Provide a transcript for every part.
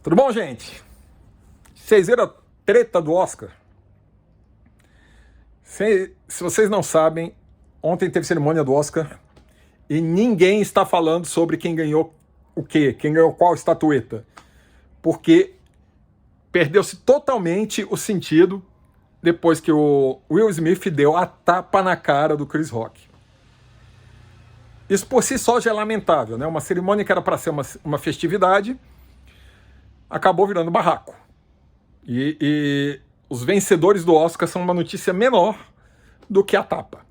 Tudo bom, gente? Vocês viram a treta do Oscar? Se vocês não sabem, ontem teve cerimônia do Oscar e ninguém está falando sobre quem ganhou o quê, quem ganhou qual estatueta, porque perdeu-se totalmente o sentido depois que o Will Smith deu a tapa na cara do Chris Rock. Isso por si só já é lamentável, né? Uma cerimônia que era para ser uma festividade acabou virando barraco. E os vencedores do Oscar são uma notícia menor do que a tapa.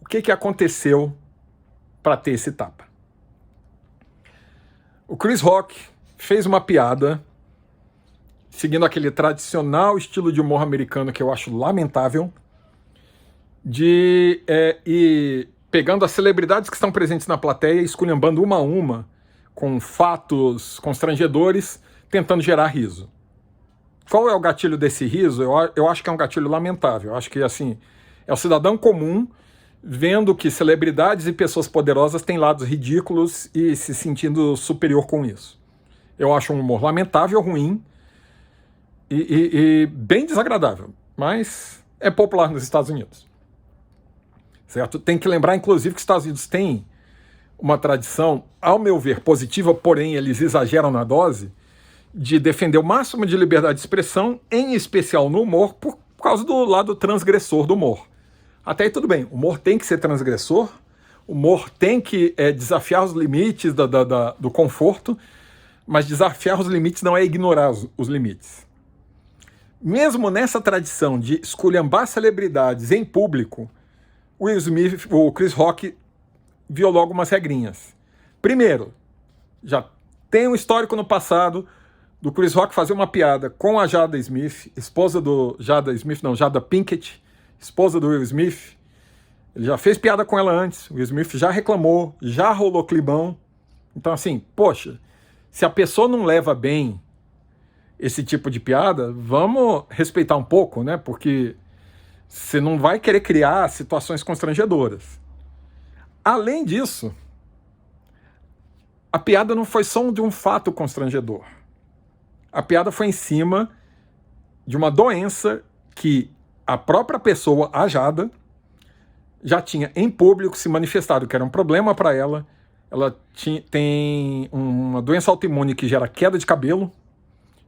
O que aconteceu para ter esse tapa? O Chris Rock fez uma piada seguindo aquele tradicional estilo de humor americano que eu acho lamentável, e pegando as celebridades que estão presentes na plateia e esculhambando uma a uma com fatos constrangedores, tentando gerar riso. Qual é o gatilho desse riso? Eu acho que é um gatilho lamentável. Eu acho que, assim, é o cidadão comum vendo que celebridades e pessoas poderosas têm lados ridículos e se sentindo superior com isso. Eu acho um humor lamentável, ruim e bem desagradável, mas é popular nos Estados Unidos. Certo? Tem que lembrar, inclusive, que os Estados Unidos têm uma tradição, ao meu ver, positiva, porém eles exageram na dose, de defender o máximo de liberdade de expressão, em especial no humor, por causa do lado transgressor do humor. Até aí tudo bem, o humor tem que ser transgressor, o humor tem que desafiar os limites do conforto, mas desafiar os limites não é ignorar os limites. Mesmo nessa tradição de esculhambar celebridades em público, o Chris Rock violou algumas regrinhas. Primeiro, já tem um histórico no passado do Chris Rock fazer uma piada com a Jada Smith, Jada Pinkett, esposa do Will Smith. Ele já fez piada com ela antes, o Will Smith já reclamou, já rolou climão. Então, assim, poxa, se a pessoa não leva bem esse tipo de piada, vamos respeitar um pouco, né? Porque você não vai querer criar situações constrangedoras. Além disso, a piada não foi só de um fato constrangedor. A piada foi em cima de uma doença que a própria pessoa, a Jada, já tinha em público se manifestado que era um problema para ela. Ela tem uma doença autoimune que gera queda de cabelo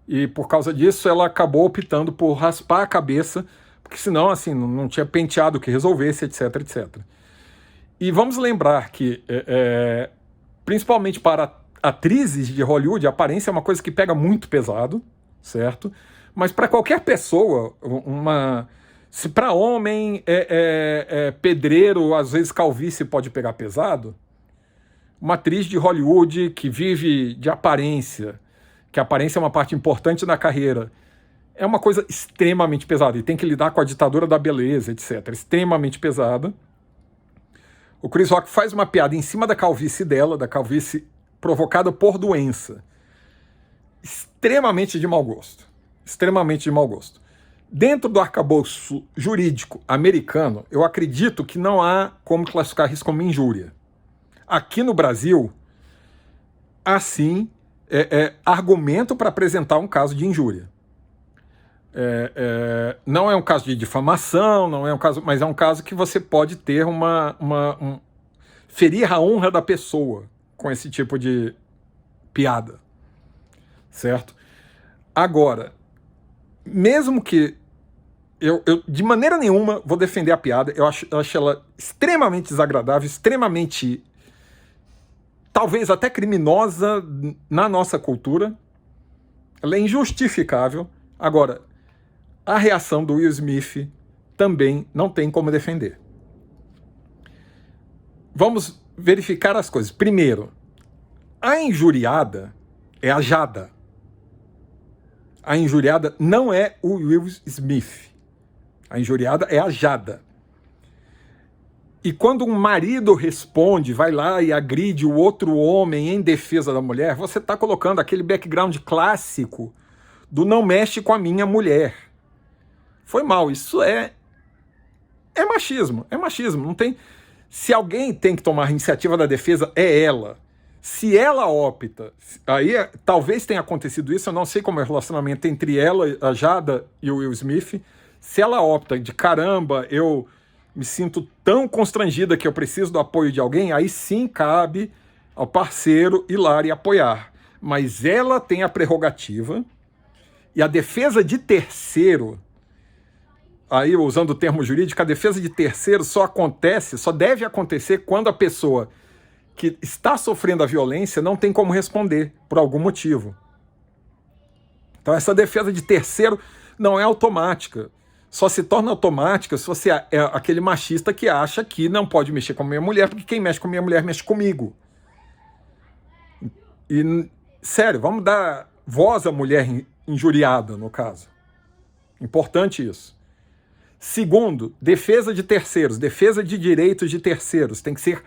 e por causa disso ela acabou optando por raspar a cabeça, porque senão assim, não tinha penteado que resolvesse, etc, etc. E vamos lembrar que, principalmente para atrizes de Hollywood, a aparência é uma coisa que pega muito pesado, certo? Mas para qualquer pessoa, se para homem pedreiro, às vezes calvície pode pegar pesado, uma atriz de Hollywood que vive de aparência, que a aparência é uma parte importante da carreira, é uma coisa extremamente pesada, e tem que lidar com a ditadura da beleza, etc. Extremamente pesada. O Chris Rock faz uma piada em cima da calvície dela, da calvície provocada por doença. Extremamente de mau gosto. Extremamente de mau gosto. Dentro do arcabouço jurídico americano, eu acredito que não há como classificar isso como injúria. Aqui no Brasil, há sim argumento para apresentar um caso de injúria. Não é um caso de difamação, não é um caso, mas é um caso que você pode ter ferir a honra da pessoa com esse tipo de piada, certo? Agora, mesmo que eu de maneira nenhuma vou defender a piada, eu acho ela extremamente desagradável, extremamente, talvez até criminosa na nossa cultura, ela é injustificável. Agora, a reação do Will Smith também não tem como defender. Vamos verificar as coisas. Primeiro, a injuriada é a Jada. A injuriada não é o Will Smith. A injuriada é a Jada. E quando um marido responde, vai lá e agride o outro homem em defesa da mulher, você está colocando aquele background clássico do não mexe com a minha mulher. Foi mal, isso é machismo, não tem. Se alguém tem que tomar a iniciativa da defesa, é ela. Se ela opta, aí talvez tenha acontecido isso, eu não sei como é o relacionamento entre ela, a Jada e o Will Smith. Se ela opta de caramba, eu me sinto tão constrangida que eu preciso do apoio de alguém, aí sim cabe ao parceiro ir lá e apoiar. Mas ela tem a prerrogativa e a defesa de terceiro, aí usando o termo jurídico, a defesa de terceiro só deve acontecer quando a pessoa que está sofrendo a violência não tem como responder, por algum motivo. Então essa defesa de terceiro não é automática. Só se torna automática se você é aquele machista que acha que não pode mexer com a minha mulher, porque quem mexe com a minha mulher mexe comigo. E, sério, vamos dar voz à mulher injuriada, no caso. Importante isso. Segundo, defesa de terceiros, defesa de direitos de terceiros tem que ser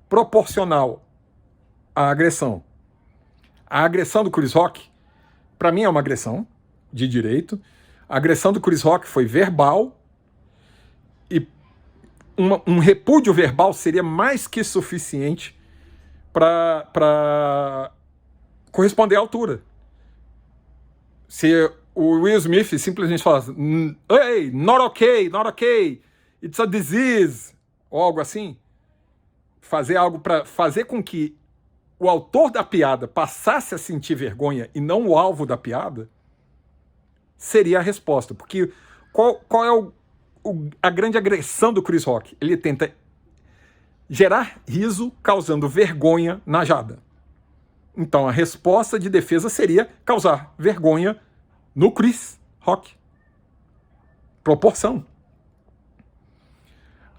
proporcional à agressão. A agressão do Chris Rock, para mim, é uma agressão de direito. A agressão do Chris Rock foi verbal e um repúdio verbal seria mais que suficiente para corresponder à altura. Se o Will Smith simplesmente falasse hey, not okay, it's a disease, ou algo assim, fazer algo para fazer com que o autor da piada passasse a sentir vergonha e não o alvo da piada, seria a resposta. Porque qual é a grande agressão do Chris Rock? Ele tenta gerar riso causando vergonha na Jada. Então a resposta de defesa seria causar vergonha no Chris Rock. Proporção.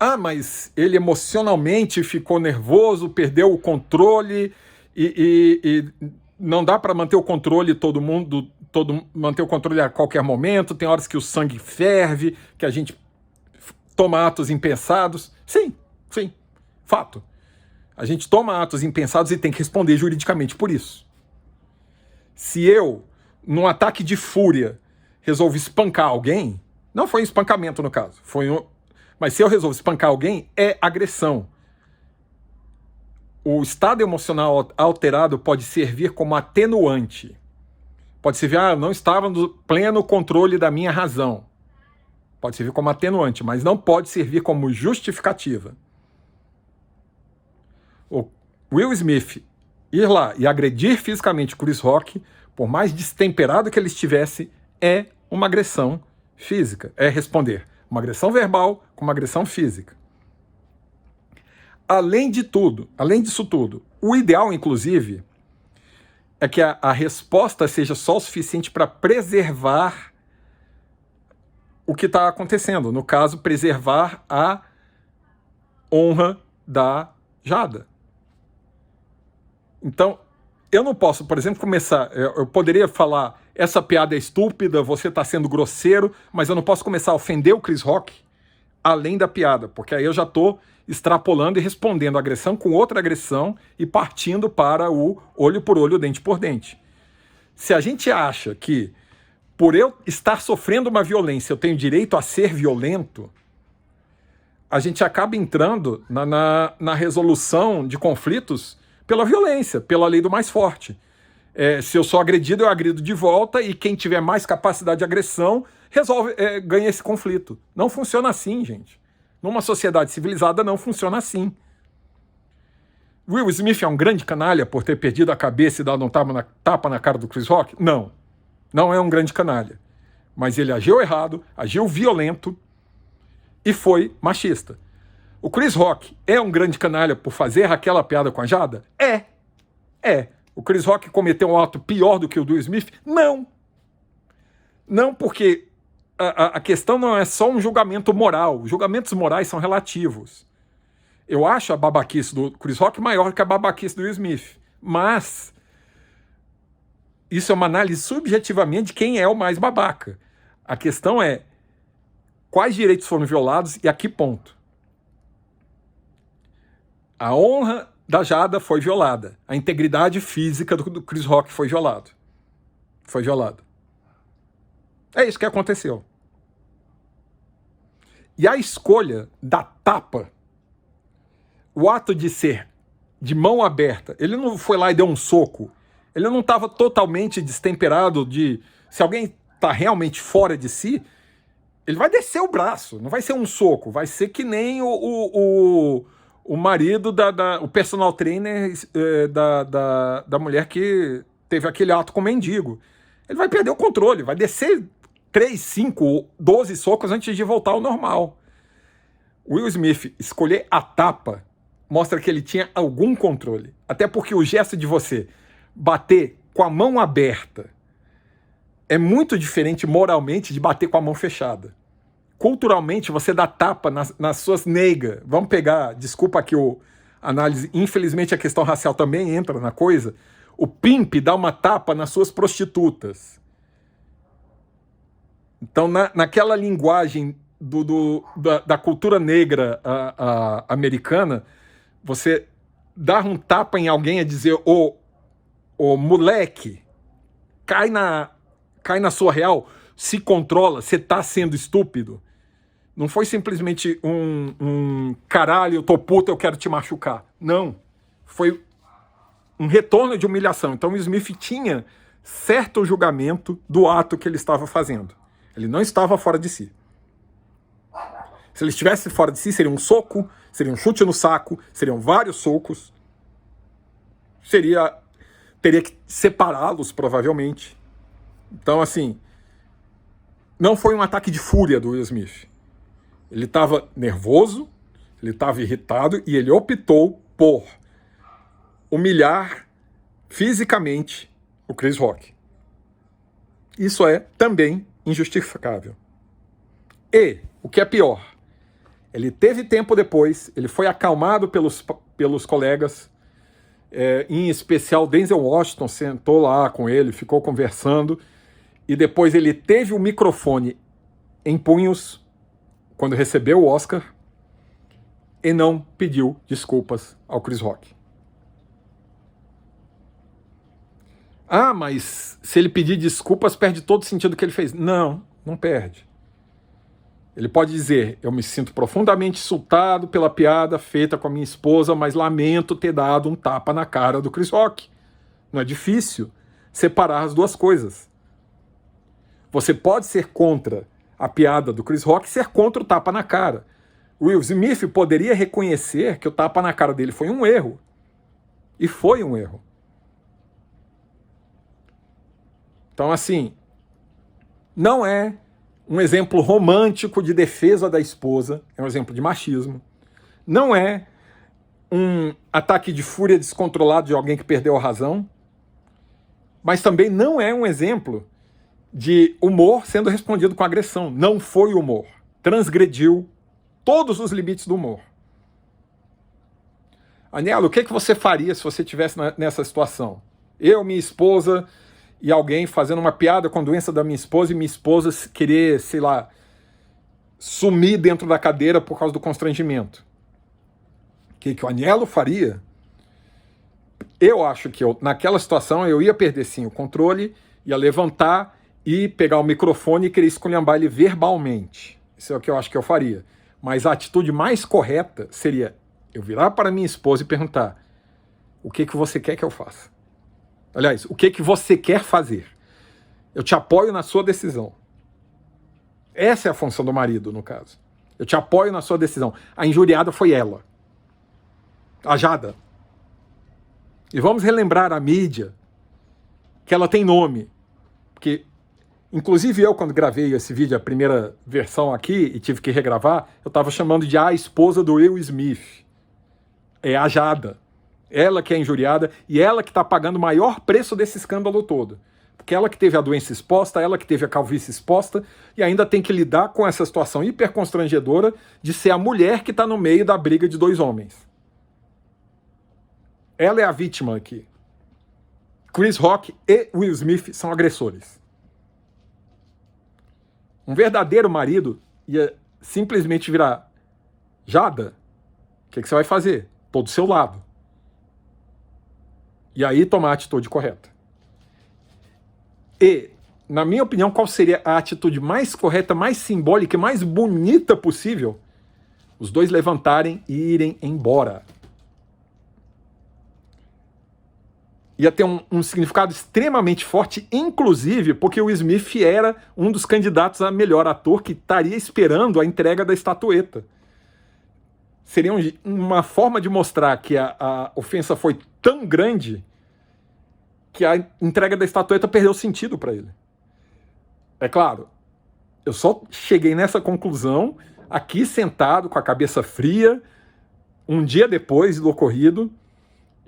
Ah, mas ele emocionalmente ficou nervoso, perdeu o controle e não dá para manter o controle manter o controle a qualquer momento. Tem horas que o sangue ferve, que a gente toma atos impensados. Sim, fato. A gente toma atos impensados e tem que responder juridicamente por isso. Se eu, num ataque de fúria, resolvo espancar alguém, não foi um espancamento no caso, mas se eu resolvo espancar alguém, é agressão. O estado emocional alterado pode servir como atenuante. Pode servir, eu não estava no pleno controle da minha razão. Pode servir como atenuante, mas não pode servir como justificativa. O Will Smith ir lá e agredir fisicamente Chris Rock, por mais destemperado que ele estivesse, é uma agressão física. É responder uma agressão verbal com uma agressão física. Além disso tudo, o ideal, inclusive, é que a resposta seja só o suficiente para preservar o que está acontecendo. No caso, preservar a honra da Jada. Então, eu não posso, por exemplo, eu poderia falar, essa piada é estúpida, você está sendo grosseiro, mas eu não posso começar a ofender o Chris Rock além da piada, porque aí eu já estou extrapolando e respondendo a agressão com outra agressão e partindo para o olho por olho, dente por dente. Se a gente acha que, por eu estar sofrendo uma violência, eu tenho direito a ser violento, a gente acaba entrando na resolução de conflitos pela violência, pela lei do mais forte. Se eu sou agredido, eu agrido de volta e quem tiver mais capacidade de agressão ganha esse conflito. Não funciona assim, gente. Numa sociedade civilizada não funciona assim. Will Smith é um grande canalha por ter perdido a cabeça e dado um tapa na cara do Chris Rock? Não. Não é um grande canalha. Mas ele agiu errado, agiu violento e foi machista. O Chris Rock é um grande canalha por fazer aquela piada com a Jada? É. O Chris Rock cometeu um ato pior do que o do Will Smith? Não. Não, porque a questão não é só um julgamento moral. Os julgamentos morais são relativos. Eu acho a babaquice do Chris Rock maior que a babaquice do Will Smith. Mas isso é uma análise subjetivamente de quem é o mais babaca. A questão é quais direitos foram violados e a que ponto. A honra da Jada foi violada. A integridade física do Chris Rock foi violada. Foi violada. É isso que aconteceu. E a escolha da tapa, o ato de ser de mão aberta. Ele não foi lá e deu um soco. Ele não estava totalmente destemperado de... Se alguém está realmente fora de si, ele vai descer o braço. Não vai ser um soco. Vai ser que nem o marido, o personal trainer da mulher que teve aquele ato com o mendigo. Ele vai perder o controle. Vai descer 3, 5, 12 socos antes de voltar ao normal. Will Smith escolher a tapa mostra que ele tinha algum controle. Até porque o gesto de você bater com a mão aberta é muito diferente moralmente de bater com a mão fechada. Culturalmente, você dá tapa nas suas neigas. Vamos pegar, desculpa aqui a análise, infelizmente a questão racial também entra na coisa. O pimp dá uma tapa nas suas prostitutas. Então, naquela linguagem da cultura negra americana, você dar um tapa em alguém é dizer, ô moleque, cai na sua real, se controla, você tá sendo estúpido. Não foi simplesmente um caralho, eu tô puto, eu quero te machucar. Não. Foi um retorno de humilhação. Então o Smith tinha certo julgamento do ato que ele estava fazendo. Ele não estava fora de si. Se ele estivesse fora de si, seria um soco, seria um chute no saco, seriam vários socos. Teria que separá-los, provavelmente. Então, assim, não foi um ataque de fúria do Will Smith. Ele estava nervoso, ele estava irritado e ele optou por humilhar fisicamente o Chris Rock. Isso é também injustificável. E, o que é pior, ele teve tempo depois, ele foi acalmado pelos colegas, em especial Denzel Washington sentou lá com ele, ficou conversando, e depois ele teve o microfone em punhos quando recebeu o Oscar e não pediu desculpas ao Chris Rock. Ah, mas se ele pedir desculpas, perde todo o sentido que ele fez. Não, não perde. Ele pode dizer, eu me sinto profundamente insultado pela piada feita com a minha esposa, mas lamento ter dado um tapa na cara do Chris Rock. Não é difícil separar as duas coisas. Você pode ser contra a piada do Chris Rock e ser contra o tapa na cara. Will Smith poderia reconhecer que o tapa na cara dele foi um erro. E foi um erro. Então, assim, não é um exemplo romântico de defesa da esposa, é um exemplo de machismo. Não é um ataque de fúria descontrolado de alguém que perdeu a razão, mas também não é um exemplo de humor sendo respondido com agressão. Não foi humor. Transgrediu todos os limites do humor. Aniela, o que você faria se você estivesse nessa situação? Eu, minha esposa e alguém fazendo uma piada com a doença da minha esposa e minha esposa querer, sei lá, sumir dentro da cadeira por causa do constrangimento. O que o Anielo faria? Eu acho que naquela situação eu ia perder sim o controle, ia levantar e pegar o microfone e querer esculhambar ele verbalmente. Isso é o que eu acho que eu faria. Mas a atitude mais correta seria eu virar para minha esposa e perguntar: o que você quer que eu faça? Aliás, o que você quer fazer? Eu te apoio na sua decisão. Essa é a função do marido, no caso. Eu te apoio na sua decisão. A injuriada foi ela. A Jada. E vamos relembrar a mídia que ela tem nome. Porque, inclusive eu, quando gravei esse vídeo, a primeira versão aqui, e tive que regravar, eu estava chamando de a esposa do Will Smith. É a Jada. Ela que é injuriada e ela que está pagando o maior preço desse escândalo todo. Porque ela que teve a doença exposta, ela que teve a calvície exposta e ainda tem que lidar com essa situação hiper constrangedora de ser a mulher que está no meio da briga de dois homens. Ela é a vítima aqui. Chris Rock e Will Smith são agressores. Um verdadeiro marido ia simplesmente virar: Jada, o que você vai fazer? Tô do seu lado. E aí tomar a atitude correta. E, na minha opinião, qual seria a atitude mais correta, mais simbólica e mais bonita possível? Os dois levantarem e irem embora. ia ter um significado extremamente forte, inclusive porque o Smith era um dos candidatos a melhor ator que estaria esperando a entrega da estatueta. Seria uma forma de mostrar que a ofensa foi tão grande que a entrega da estatueta perdeu sentido para ele. É claro, eu só cheguei nessa conclusão aqui sentado com a cabeça fria, um dia depois do ocorrido,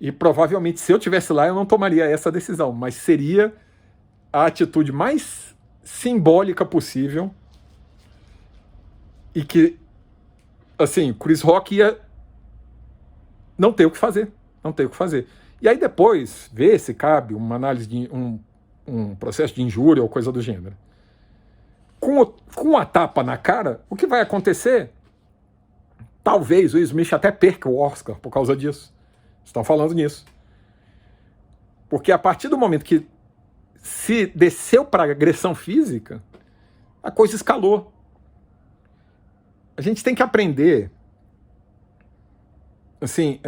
e provavelmente se eu estivesse lá eu não tomaria essa decisão, mas seria a atitude mais simbólica possível e que, assim, Chris Rock ia não ter o que fazer, não ter o que fazer. E aí depois, ver se cabe uma análise de um processo de injúria ou coisa do gênero. Com a tapa na cara, o que vai acontecer? Talvez o Smith até perca o Oscar por causa disso. Estão falando nisso. Porque a partir do momento que se desceu para agressão física, a coisa escalou. A gente tem que aprender assim,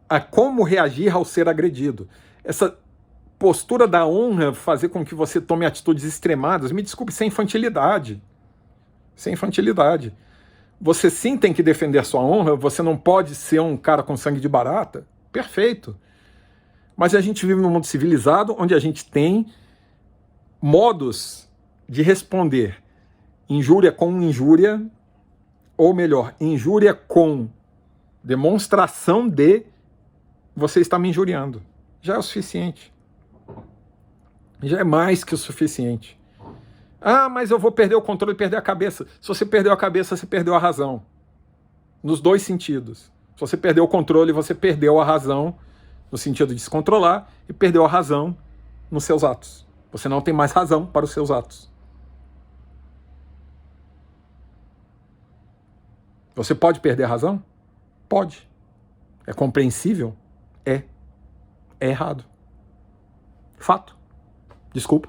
a como reagir ao ser agredido. Essa postura da honra fazer com que você tome atitudes extremadas, me desculpe, sem infantilidade. Sem infantilidade. Você sim tem que defender a sua honra, você não pode ser um cara com sangue de barata. Perfeito. Mas a gente vive num mundo civilizado onde a gente tem modos de responder injúria com injúria, ou melhor, injúria com demonstração de você está me injuriando. Já é o suficiente. Já é mais que o suficiente. Ah, mas eu vou perder o controle e perder a cabeça. Se você perdeu a cabeça, você perdeu a razão. Nos dois sentidos. Se você perdeu o controle, você perdeu a razão no sentido de se controlar e perdeu a razão nos seus atos. Você não tem mais razão para os seus atos. Você pode perder a razão? Pode. É compreensível? É. É errado. Fato. Desculpa.